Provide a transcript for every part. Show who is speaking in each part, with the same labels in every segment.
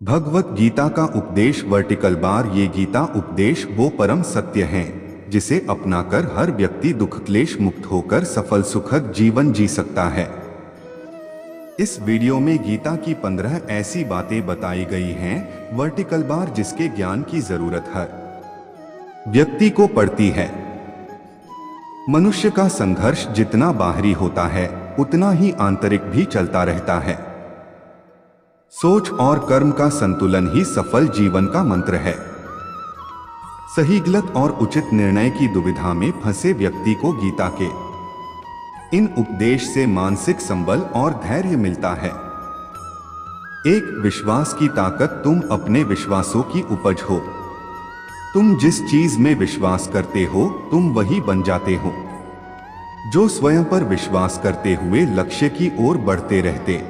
Speaker 1: भगवत गीता का उपदेश vertical bar. ये गीता उपदेश वो परम सत्य हैं जिसे अपनाकर हर व्यक्ति दुख क्लेश मुक्त होकर सफल सुखद जीवन जी सकता है। इस वीडियो में गीता की 15 ऐसी बातें बताई गई हैं वर्टिकल बार जिसके ज्ञान की जरूरत हर व्यक्ति को पड़ती है। मनुष्य का संघर्ष जितना बाहरी होता है उतना ही आंतरिक भी चलता रहता है। सोच और कर्म का संतुलन ही सफल जीवन का मंत्र है। सही गलत और उचित निर्णय की दुविधा में फंसे व्यक्ति को गीता के इन उपदेश से मानसिक संबल और धैर्य मिलता है। एक विश्वास की ताकत। तुम अपने विश्वासों की उपज हो। तुम जिस चीज में विश्वास करते हो तुम वही बन जाते हो। जो स्वयं पर विश्वास करते हुए लक्ष्य की ओर बढ़ते रहते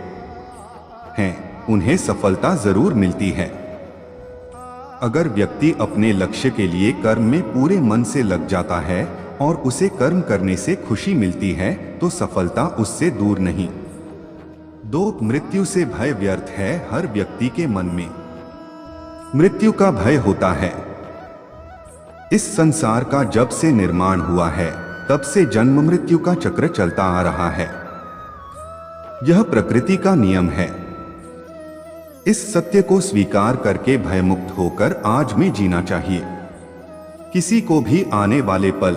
Speaker 1: हैं उन्हें सफलता जरूर मिलती है। अगर व्यक्ति अपने लक्ष्य के लिए कर्म में पूरे मन से लग जाता है और उसे कर्म करने से खुशी मिलती है तो सफलता उससे दूर नहीं। 2 मृत्यु से भय व्यर्थ है। हर व्यक्ति के मन में मृत्यु का भय होता है। इस संसार का जब से निर्माण हुआ है तब से जन्म मृत्यु का चक्र चलता आ रहा है। यह प्रकृति का नियम है। इस सत्य को स्वीकार करके भयमुक्त होकर आज में जीना चाहिए। किसी को भी आने वाले पल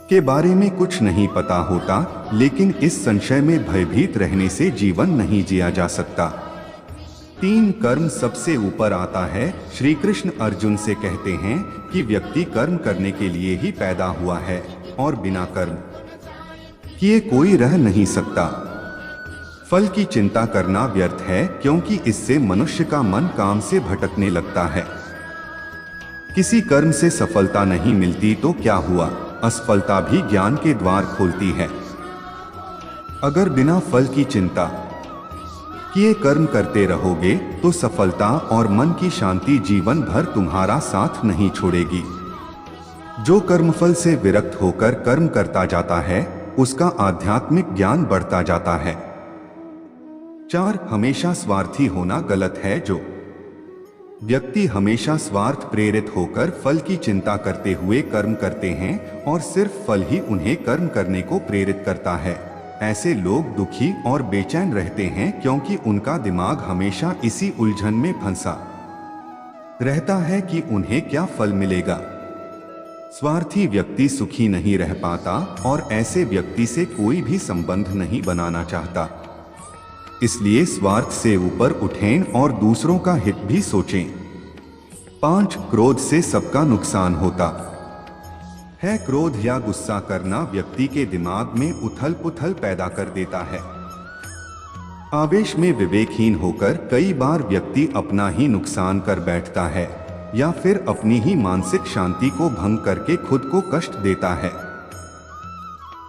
Speaker 1: के बारे में कुछ नहीं पता होता, लेकिन इस संशय में भयभीत रहने से जीवन नहीं जिया जा सकता। 3 कर्म सबसे ऊपर आता है। श्री कृष्ण अर्जुन से कहते हैं कि व्यक्ति कर्म करने के लिए ही पैदा हुआ है और बिना कर्म किए कोई रह नहीं सकता। फल की चिंता करना व्यर्थ है क्योंकि इससे मनुष्य का मन काम से भटकने लगता है। किसी कर्म से सफलता नहीं मिलती तो क्या हुआ, असफलता भी ज्ञान के द्वार खोलती है। अगर बिना फल की चिंता किए कर्म करते रहोगे तो सफलता और मन की शांति जीवन भर तुम्हारा साथ नहीं छोड़ेगी। जो कर्मफल से विरक्त होकर कर्म करता जाता है उसका आध्यात्मिक ज्ञान बढ़ता जाता है। 4 हमेशा स्वार्थी होना गलत है। जो व्यक्ति हमेशा स्वार्थ प्रेरित होकर फल की चिंता करते हुए कर्म करते हैं और सिर्फ फल ही उन्हें कर्म करने को प्रेरित करता है, ऐसे लोग दुखी और बेचैन रहते हैं क्योंकि उनका दिमाग हमेशा इसी उलझन में फंसा रहता है कि उन्हें क्या फल मिलेगा। स्वार्थी व्यक्ति सुखी नहीं रह पाता और ऐसे व्यक्ति से कोई भी संबंध नहीं बनाना चाहता। इसलिए स्वार्थ से ऊपर उठें और दूसरों का हित भी सोचें। 5 क्रोध से सबका नुकसान होता है। क्रोध या गुस्सा करना व्यक्ति के दिमाग में उथल पुथल पैदा कर देता है। आवेश में विवेकहीन होकर कई बार व्यक्ति अपना ही नुकसान कर बैठता है या फिर अपनी ही मानसिक शांति को भंग करके खुद को कष्ट देता है।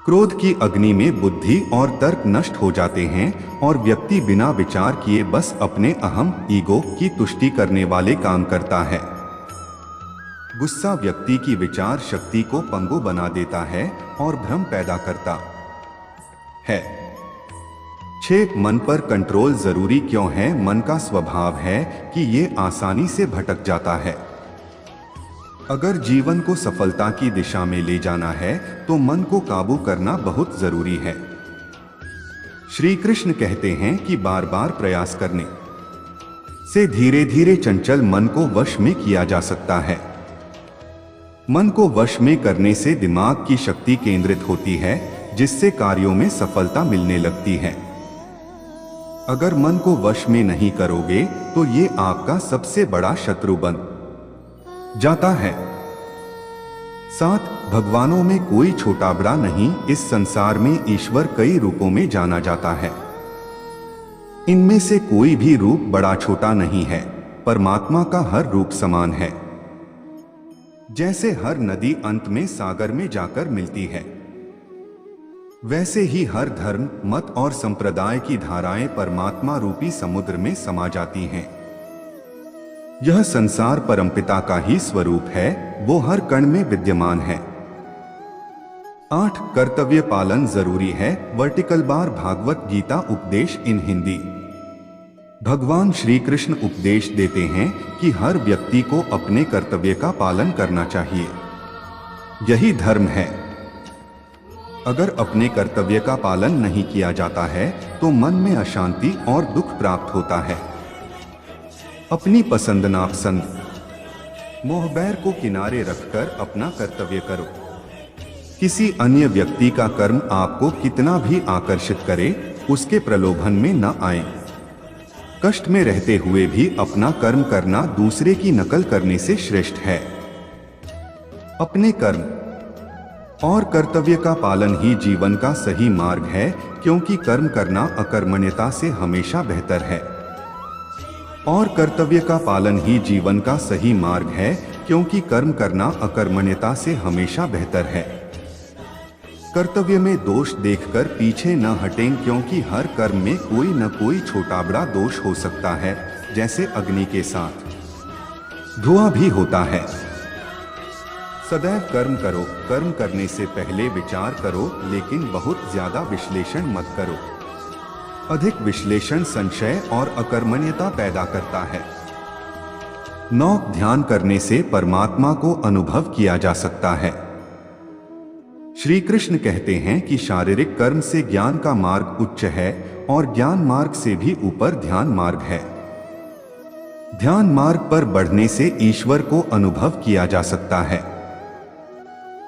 Speaker 1: क्रोध की अग्नि में बुद्धि और तर्क नष्ट हो जाते हैं और व्यक्ति बिना विचार किए बस अपने अहम ईगो की तुष्टि करने वाले काम करता है। गुस्सा व्यक्ति की विचार शक्ति को पंगु बना देता है और भ्रम पैदा करता है। 6 मन पर कंट्रोल जरूरी क्यों है। मन का स्वभाव है कि ये आसानी से भटक जाता है। अगर जीवन को सफलता की दिशा में ले जाना है तो मन को काबू करना बहुत जरूरी है। श्री कृष्ण कहते हैं कि बार बार प्रयास करने से धीरे धीरे चंचल मन को वश में किया जा सकता है। मन को वश में करने से दिमाग की शक्ति केंद्रित होती है जिससे कार्यों में सफलता मिलने लगती है। अगर मन को वश में नहीं करोगे तो ये आपका सबसे बड़ा शत्रु बन जाता है। 7 भगवानों में कोई छोटा बड़ा नहीं। इस संसार में ईश्वर कई रूपों में जाना जाता है। इनमें से कोई भी रूप बड़ा छोटा नहीं है। परमात्मा का हर रूप समान है। जैसे हर नदी अंत में सागर में जाकर मिलती है, वैसे ही हर धर्म मत और संप्रदाय की धाराएं परमात्मा रूपी समुद्र में समा जाती हैं। यह संसार परमपिता का ही स्वरूप है, वो हर कण में विद्यमान है। 8 कर्तव्य पालन जरूरी है। वर्टिकल बार भागवत गीता उपदेश इन हिंदी। भगवान श्री कृष्ण उपदेश देते हैं कि हर व्यक्ति को अपने कर्तव्य का पालन करना चाहिए। यही धर्म है। अगर अपने कर्तव्य का पालन नहीं किया जाता है तो मन में अशांति और दुख प्राप्त होता है। अपनी पसंद नापसंद मोहबैर को किनारे रखकर अपना कर्तव्य करो। किसी अन्य व्यक्ति का कर्म आपको कितना भी आकर्षित करे, उसके प्रलोभन में न आए। कष्ट में रहते हुए भी अपना कर्म करना दूसरे की नकल करने से श्रेष्ठ है। अपने कर्म और कर्तव्य का पालन ही जीवन का सही मार्ग है, क्योंकि कर्म करना अकर्मण्यता से हमेशा बेहतर है। और कर्तव्य का पालन ही जीवन का सही मार्ग है, क्योंकि कर्म करना अकर्मण्यता से हमेशा बेहतर है। कर्तव्य में दोष देखकर पीछे न हटें, क्योंकि हर कर्म में कोई न कोई छोटा बड़ा दोष हो सकता है। जैसे अग्नि के साथ धुआं भी होता है। सदैव कर्म करो, कर्म करने से पहले विचार करो, लेकिन बहुत ज्यादा विश्लेषण मत करो। अधिक विश्लेषण संशय और अकर्मण्यता पैदा करता है। 9 ध्यान करने से परमात्मा को अनुभव किया जा सकता है। श्री कृष्ण कहते हैं कि शारीरिक कर्म से ज्ञान का मार्ग उच्च है और ज्ञान मार्ग से भी ऊपर ध्यान मार्ग है। ध्यान मार्ग पर बढ़ने से ईश्वर को अनुभव किया जा सकता है।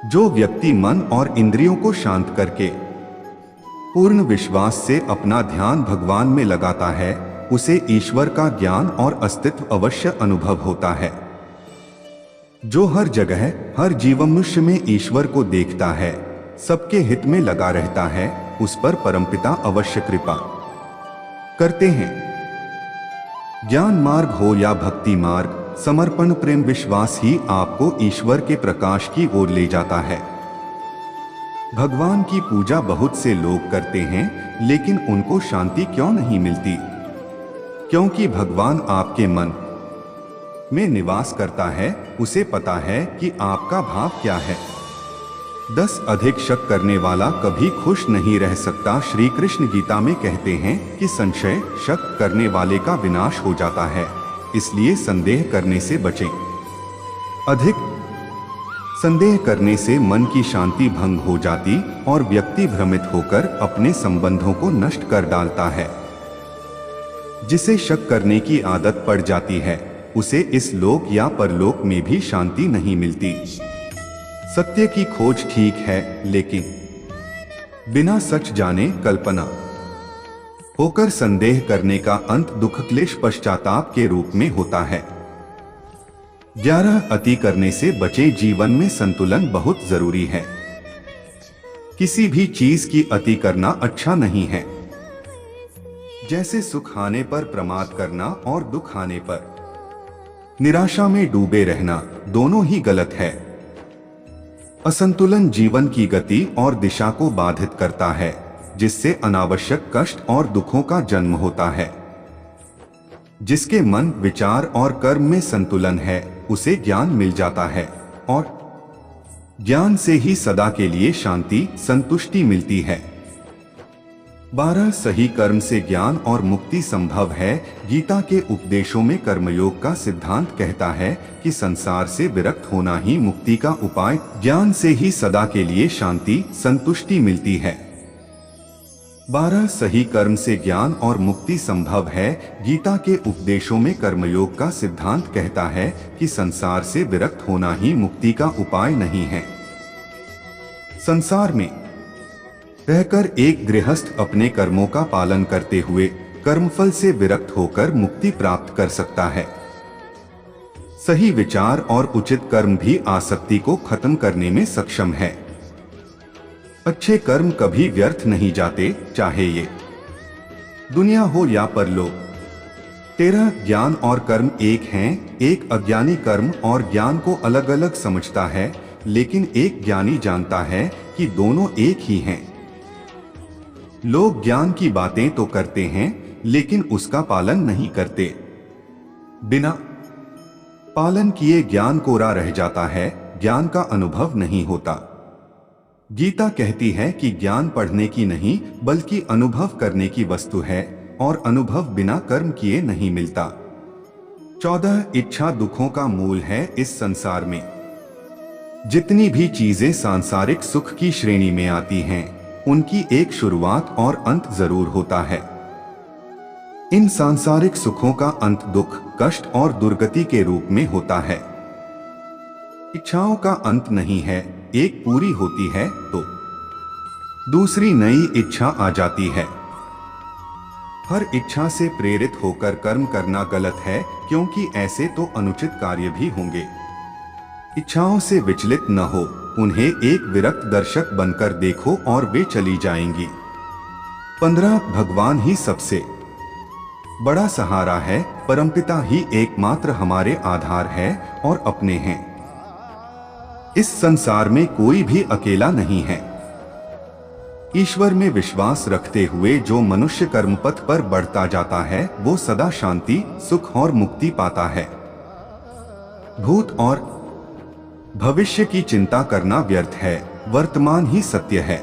Speaker 1: जो व्यक्ति मन और इंद्रियों को शांत करके पूर्ण विश्वास से अपना ध्यान भगवान में लगाता है, उसे ईश्वर का ज्ञान और अस्तित्व अवश्य अनुभव होता है। जो हर जगह हर जीवमनुष्य में ईश्वर को देखता है, सबके हित में लगा रहता है, उस पर परमपिता अवश्य कृपा करते हैं। ज्ञान मार्ग हो या भक्ति मार्ग, समर्पण प्रेम विश्वास ही आपको ईश्वर के प्रकाश की ओर ले जाता है। भगवान की पूजा बहुत से लोग करते हैं, लेकिन उनको शांति क्यों नहीं मिलती? क्योंकि भगवान आपके मन में निवास करता है, उसे पता है कि आपका भाव क्या है। 10 अधिक शक करने वाला कभी खुश नहीं रह सकता। श्री कृष्ण गीता में कहते हैं कि संशय शक करने वाले का विनाश हो जाता है, इसलिए संदेह करने से बचें। अधिक संदेह करने से मन की शांति भंग हो जाती और व्यक्ति भ्रमित होकर अपने संबंधों को नष्ट कर डालता है। जिसे शक करने की आदत पड़ जाती है, उसे इस लोक या परलोक में भी शांति नहीं मिलती। सत्य की खोज ठीक है, लेकिन बिना सच जाने कल्पना होकर संदेह करने का अंत दुख क्लेश पश्चाताप के रूप में होता है। 11 अति करने से बचे। जीवन में संतुलन बहुत जरूरी है। किसी भी चीज की अति करना अच्छा नहीं है। जैसे सुख आने पर प्रमाद करना और दुख आने पर निराशा में डूबे रहना, दोनों ही गलत है। असंतुलन जीवन की गति और दिशा को बाधित करता है, जिससे अनावश्यक कष्ट और दुखों का जन्म होता है। जिसके मन, विचार और कर्म में संतुलन है, उसे ज्ञान मिल जाता है और ज्ञान से ही सदा के लिए शांति, संतुष्टि मिलती है। 12 सही कर्म से ज्ञान और मुक्ति संभव है। गीता के उपदेशों में कर्मयोग का सिद्धांत कहता है कि संसार से विरक्त होना ही मुक्ति का उपाय, ज्ञान से ही सदा के लिए शांति, संतुष्टि मिलती है। 12 सही कर्म से ज्ञान और मुक्ति संभव है। गीता के उपदेशों में कर्मयोग का सिद्धांत कहता है कि संसार से विरक्त होना ही मुक्ति का उपाय नहीं है। संसार में रहकर एक गृहस्थ अपने कर्मों का पालन करते हुए कर्मफल से विरक्त होकर मुक्ति प्राप्त कर सकता है। सही विचार और उचित कर्म भी आसक्ति को खत्म करने में सक्षम है। अच्छे कर्म कभी व्यर्थ नहीं जाते, चाहे ये दुनिया हो या परलोक। 13 ज्ञान और कर्म एक हैं। एक अज्ञानी कर्म और ज्ञान को अलग अलग समझता है, लेकिन एक ज्ञानी जानता है कि दोनों एक ही हैं। लोग ज्ञान की बातें तो करते हैं, लेकिन उसका पालन नहीं करते। बिना पालन किए ज्ञान कोरा रह जाता है, ज्ञान का अनुभव नहीं होता। गीता कहती है कि ज्ञान पढ़ने की नहीं बल्कि अनुभव करने की वस्तु है और अनुभव बिना कर्म किए नहीं मिलता। 14 इच्छा दुखों का मूल है इस संसार में। जितनी भी चीजें सांसारिक सुख की श्रेणी में आती हैं, उनकी एक शुरुआत और अंत जरूर होता है। इन सांसारिक सुखों का अंत दुख, कष्ट और दुर्गति के रूप में होता है। इच्छाओं का अंत नहीं है, एक पूरी होती है तो दूसरी नई इच्छा आ जाती है। हर इच्छा से प्रेरित होकर कर्म करना गलत है, क्योंकि ऐसे तो अनुचित कार्य भी होंगे। इच्छाओं से विचलित न हो, उन्हें एक विरक्त दर्शक बनकर देखो और वे चली जाएंगी। 15 भगवान ही सबसे बड़ा सहारा है, परमपिता ही एकमात्र हमारे आधार है और अपने हैं। इस संसार में कोई भी अकेला नहीं है। ईश्वर में विश्वास रखते हुए जो मनुष्य कर्मपथ पर बढ़ता जाता है, वो सदा शांति, सुख और मुक्ति पाता है। भूत और भविष्य की चिंता करना व्यर्थ है, वर्तमान ही सत्य है।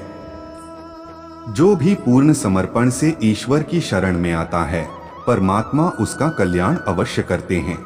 Speaker 1: जो भी पूर्ण समर्पण से ईश्वर की शरण में आता है, परमात्मा उसका कल्याण अवश्य करते हैं।